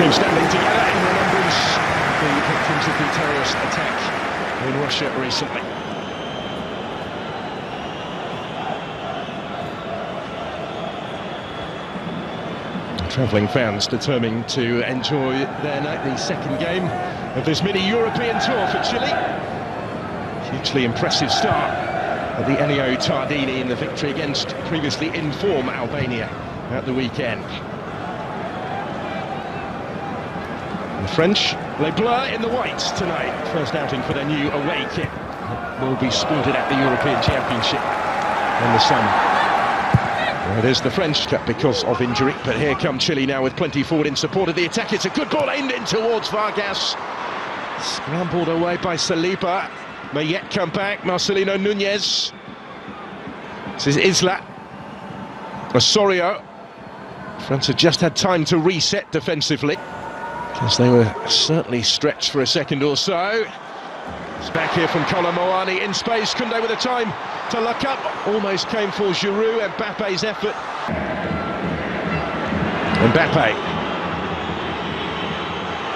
team standing together in remembrance of the victims of the terrorist attack in Russia recently. Travelling fans determined to enjoy their night, the second game of this mini-European tour for Chile. Hugely impressive start at the Ennio Tardini in the victory against previously in form Albania at the weekend. The French, Les Bleus in the whites tonight. First outing for their new away kit. Will be sported at the European Championship in the summer. Well, it is the French cut because of injury, but here come Chile now with plenty forward in support of the attack. It's a good ball aimed in towards Vargas. Scrambled away by Saliba. May yet come back, Marcelino Núñez. This is Isla. Osorio. France have just had time to reset defensively, because they were certainly stretched for a second or so. It's back here from Kolomoani in space. Koundé with the time to look up. Almost came for Giroud. Mbappe's effort. Mbappé.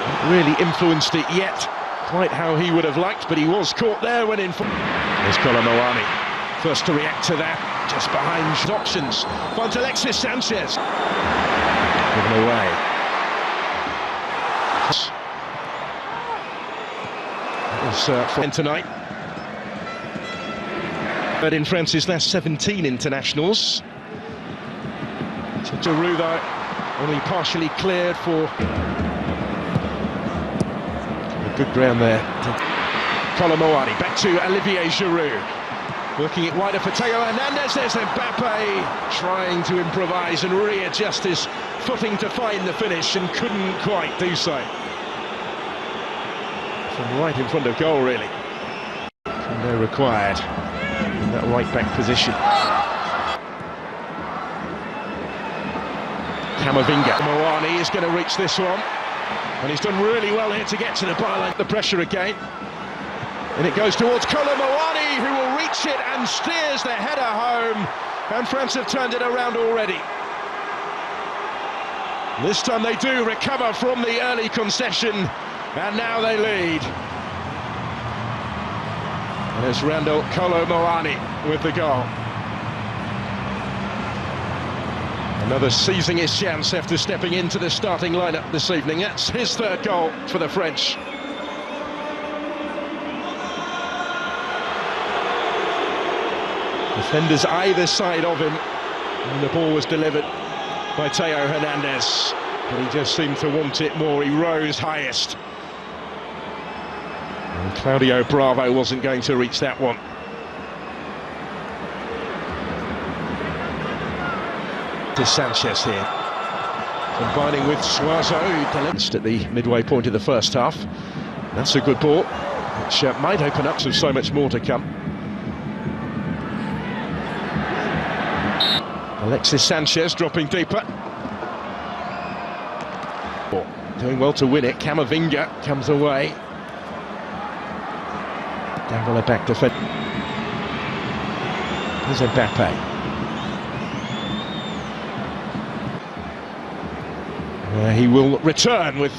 Not really influenced it yet quite how he would have liked, but he was caught there when in. There's Kolomoani. First to react to that. Just behind options. Finds Alexis Sanchez. Given away. For tonight. But in France's last 17 internationals. So Giroud though, only partially cleared for a good ground there. Kolomoani back to Olivier Giroud. Working it wider for Theo Hernandez. There's Mbappé trying to improvise and readjust his footing to find the finish and couldn't quite do so. Right in front of goal, really. No required in that right-back position. Camavinga. Moani is going to reach this one, and he's done really well here to get to the byline. The pressure again, and it goes towards Kolomoani, who will reach it and steers the header home. And France have turned it around already. This time they do recover from the early concession. And now they lead. And it's Randall Kolomoani with the goal. Another seizing his chance after stepping into the starting lineup this evening. That's his third goal for the French. Defenders either side of him, and the ball was delivered by Theo Hernandez. But he just seemed to want it more. He rose highest. And Claudio Bravo wasn't going to reach that one. To Sanchez here, combining with Suazo, who delivered at the midway point of the first half. That's a good ball, which might open up so much more to come. Alexis Sanchez dropping deeper. Doing well to win it. Camavinga comes away. Down the back defense. Here's Mbappé. He will return with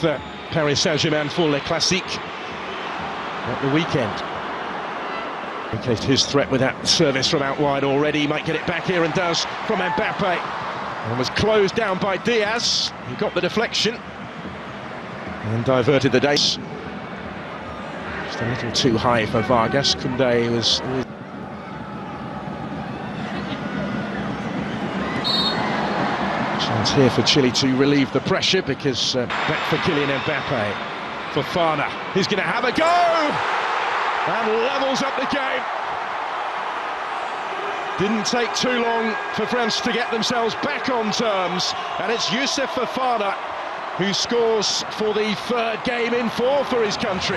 Paris Saint-Germain for Le Classique at the weekend. Indicated his threat with that service from out wide already. He might get it back here and does from Mbappé. And was closed down by Diaz. He got the deflection and diverted the days. Just a little too high for Vargas. Koundé was... Chance here for Chile to relieve the pressure, because back for Kylian Mbappé. Fofana, he's going to have a go! And levels up the game. Didn't take too long for France to get themselves back on terms. And it's Youssouf Fofana who scores for the third game in 4 for his country.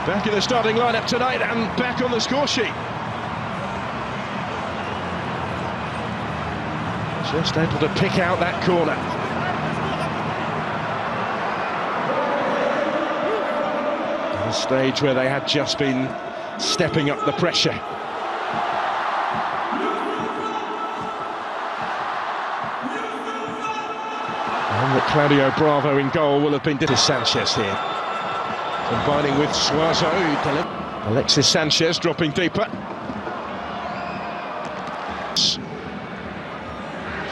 Back in the starting lineup tonight and back on the score sheet. Just able to pick out that corner. At a stage where they had just been stepping up the pressure. But Claudio Bravo in goal will have been Sanchez here. Combining with Suazo. Alexis Sanchez dropping deeper. Just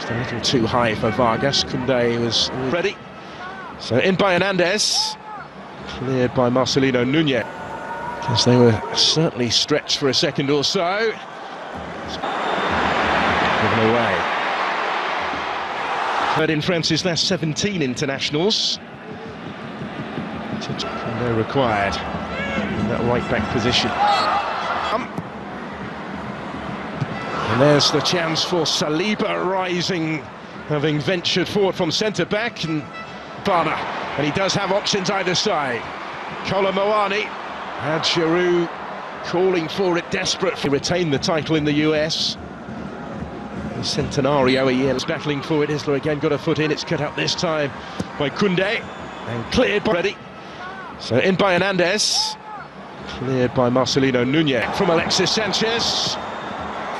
a little too high for Vargas. Koundé was ready. So in by Hernandez. Cleared by Marcelino Núñez. Because they were certainly stretched for a second or so. Given away. Third in France's last 17 internationals. Koundé required in that right back position. And there's the chance for Saliba rising, having ventured forward from centre back, and Bana. And he does have options either side. Kolomoani had Giroud calling for it, desperate to retain the title in the US. The Centenario a year was battling for it. Isla again got a foot in. It's cut out this time by Koundé and cleared by ready. So in by Hernandez, cleared by Marcelino Núñez from Alexis Sanchez.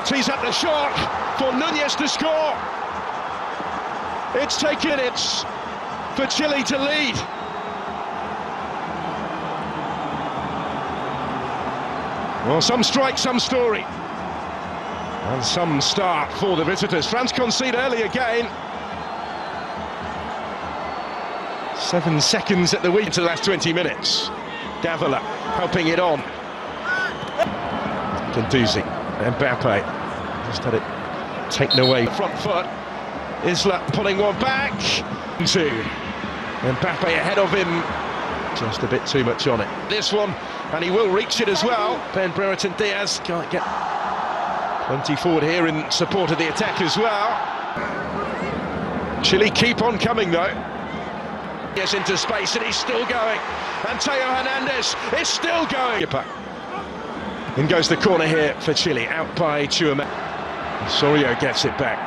Tees up the shot for Núñez to score. It's taken minutes for Chile to lead. Well, some strike, some story. And some start for the visitors. France concede early again. 7 seconds at the week to the last 20 minutes. Davila helping it on. Gendouzi, Mbappé just had it taken away. Front foot. Isla pulling one back. Two. Mbappé ahead of him. Just a bit too much on it. This one, and he will reach it as well. Ben Brereton Diaz can't get plenty forward here in support of the attack as well. Chile keep on coming though. Yes, into space, and he's still going. And Theo Hernandez is still going. In goes the corner here for Chile, out by Chouameni. Osorio gets it back,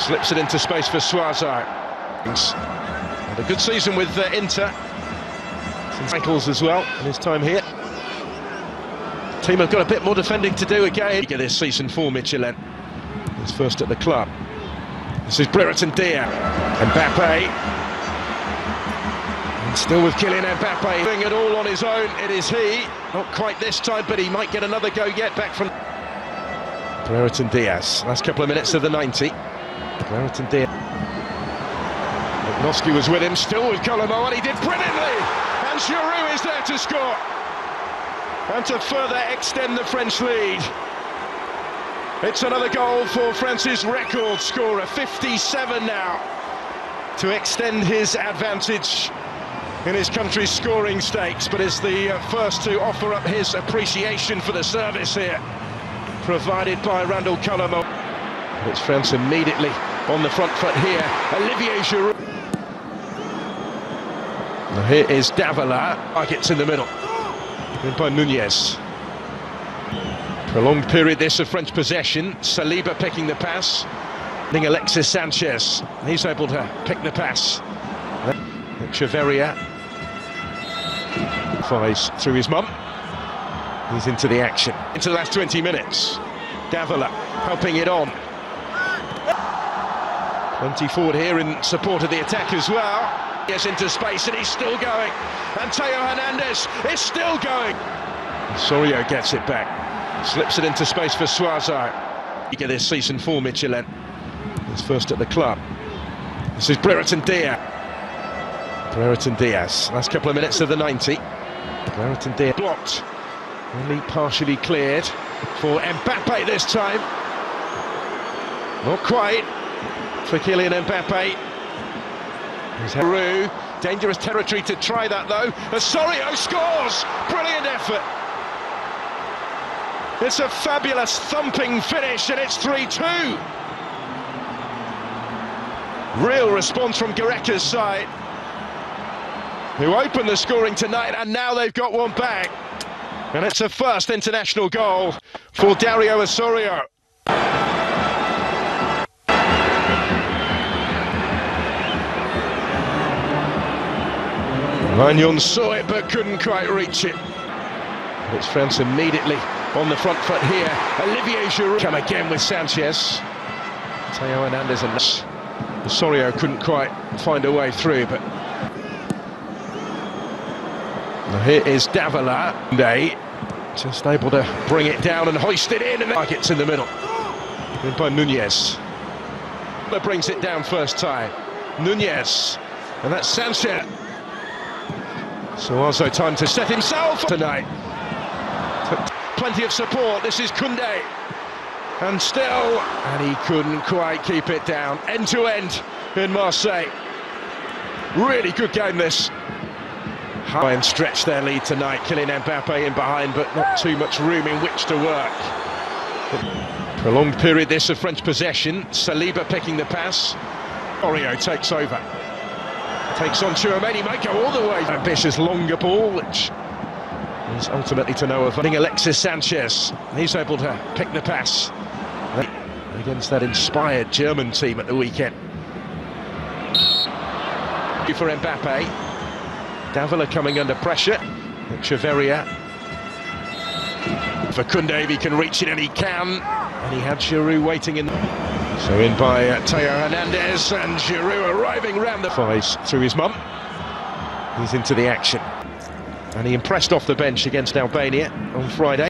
slips it into space for Suazo. Had a good season with Inter. Some titles as well in his time here. The team have got a bit more defending to do again. This season for Michelin. He's first at the club. This is Brereton Diaz. Mbappé. And still with Kylian Mbappé doing it all on his own. It is he. Not quite this time, but he might get another go yet back from Brereton Diaz. Last couple of minutes of the 90. Brereton Diaz. Noski was with him, still with Kolomo, and he did brilliantly. And Giroud is there to score. And to further extend the French lead. It's another goal for France's record scorer, 57 now, to extend his advantage in his country's scoring stakes, but is the first to offer up his appreciation for the service here, provided by Randall Kolomo. It's France immediately on the front foot here. Olivier Giroud. Now here is Davila. Targets in the middle. In by Núñez. Prolonged period this of French possession. Saliba picking the pass. Alexis Sanchez. He's able to pick the pass. Echeverria flies through his mum. He's into the action. Into the last 20 minutes. Davila helping it on. Plenty forward here in support of the attack as well. Yes, into space, and he's still going. And Theo Hernandez is still going. Osorio gets it back. Slips it into space for Suazo. This season for Michelin. He's first at the club. This is Brereton Diaz. Brereton Diaz. Last couple of minutes of the 90. Brereton Diaz blocked. Only partially cleared for Mbappé this time. Not quite for Kylian Mbappé. Giroud, dangerous territory to try that though. Osorio scores! Brilliant effort. It's a fabulous thumping finish, and it's 3-2. Real response from Gareca's side, who opened the scoring tonight, and now they've got one back. And it's a first international goal for Dario Osorio. Magnon saw it but couldn't quite reach it. It's France immediately on the front foot here. Olivier Giroud come again with Sanchez. Theo Hernandez and Osorio couldn't quite find a way through, but now here is Davila. They just able to bring it down and hoist it in, and the target's in the middle. In by Nunez. That brings it down first time. Nunez, and that's Sanchez. So also time to set himself tonight. Plenty of support. This is Koundé, and still, and he couldn't quite keep it down. End to end in Marseille. Really good game this. High and stretch their lead tonight. Kylian Mbappé in behind, but not too much room in which to work. Prolonged period this of French possession. Saliba picking the pass. Osorio takes over. Takes on Tchouaméni, might go all the way. Ambitious longer ball, which is ultimately to no avail. Alexis Sanchez, he's able to pick the pass against that inspired German team at the weekend. For Mbappé. Davila coming under pressure. Echeverria. For Koundé, if he can reach it, and he can. And he had Giroud waiting in. So in by Theo Hernandez, and Giroud arriving round the fives through his mum. He's into the action. And he impressed off the bench against Albania on Friday.